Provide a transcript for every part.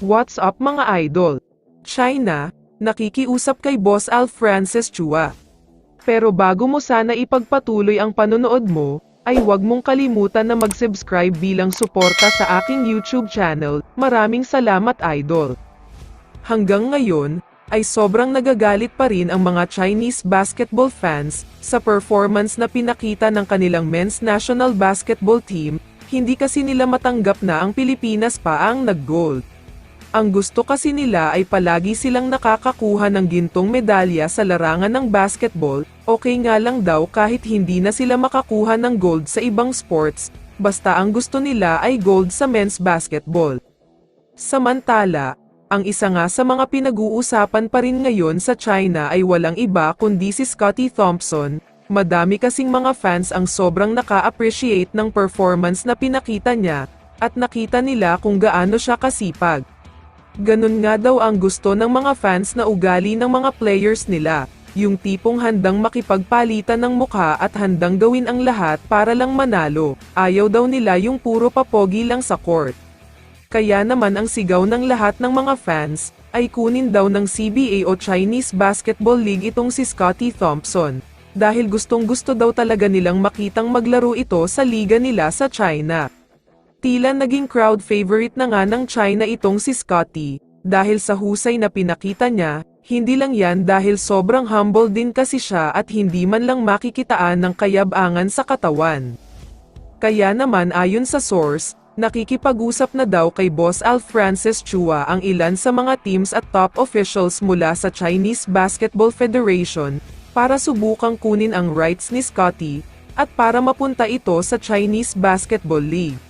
What's up mga idol? China, nakikiusap kay Boss Al Francis Chua. Pero bago mo sana ipagpatuloy ang panonood mo, ay huwag mong kalimutan na mag-subscribe bilang suporta sa aking YouTube channel. Maraming salamat idol. Hanggang ngayon, ay sobrang nagagalit pa rin ang mga Chinese basketball fans sa performance na pinakita ng kanilang men's national basketball team. Hindi kasi nila matanggap na ang Pilipinas pa ang nag-gold. Ang gusto kasi nila ay palagi silang nakakakuha ng gintong medalya sa larangan ng basketball. Okay nga lang daw kahit hindi na sila makakuha ng gold sa ibang sports, basta ang gusto nila ay gold sa men's basketball. Samantala, ang isa nga sa mga pinag-uusapan pa rin ngayon sa China ay walang iba kundi si Scottie Thompson. Madami kasing mga fans ang sobrang naka-appreciate ng performance na pinakita niya, at nakita nila kung gaano siya kasipag. Ganun nga daw ang gusto ng mga fans na ugali ng mga players nila, yung tipong handang makipagpalitan ng mukha at handang gawin ang lahat para lang manalo. Ayaw daw nila yung puro papogi lang sa court. Kaya naman ang sigaw ng lahat ng mga fans, ay kunin daw ng CBA o Chinese Basketball League itong si Scottie Thompson. Dahil gustong-gusto daw talaga nilang makitang maglaro ito sa liga nila sa China. Tila naging crowd favorite na nga ng China itong si Scottie, dahil sa husay na pinakita niya. Hindi lang yan dahil sobrang humble din kasi siya at hindi man lang makikitaan ng kayab-angan sa katawan. Kaya naman ayon sa source, nakikipag-usap na daw kay Boss Al Francis Chua ang ilan sa mga teams at top officials mula sa Chinese Basketball Federation, para subukang kunin ang rights ni Scottie, at para mapunta ito sa Chinese Basketball League.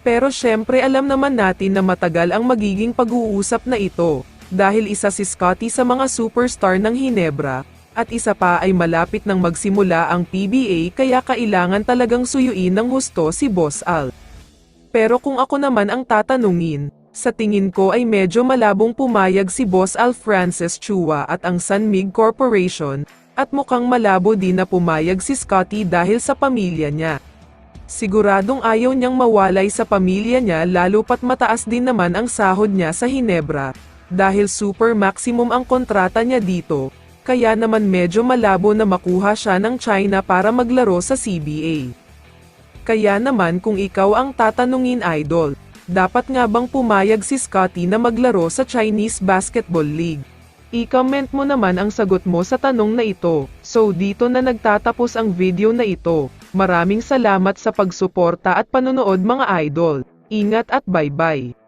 Pero syempre alam naman natin na matagal ang magiging pag-uusap na ito, dahil isa si Scottie sa mga superstar ng Hinebra, at isa pa ay malapit nang magsimula ang PBA kaya kailangan talagang suyuin ng husto si Boss Al. Pero kung ako naman ang tatanungin, sa tingin ko ay medyo malabong pumayag si Boss Al Francis Chua at ang Sunmig Corporation, at mukhang malabo din na pumayag si Scottie dahil sa pamilya niya. Siguradong ayaw niyang mawalay sa pamilya niya lalo pat mataas din naman ang sahod niya sa Hinebra, dahil super maximum ang kontrata niya dito, kaya naman medyo malabo na makuha siya ng China para maglaro sa CBA. Kaya naman kung ikaw ang tatanungin idol, dapat nga bang pumayag si Scottie na maglaro sa Chinese Basketball League? I-comment mo naman ang sagot mo sa tanong na ito. So dito na nagtatapos ang video na ito. Maraming salamat sa pagsuporta at panonood mga idol. Ingat at bye-bye.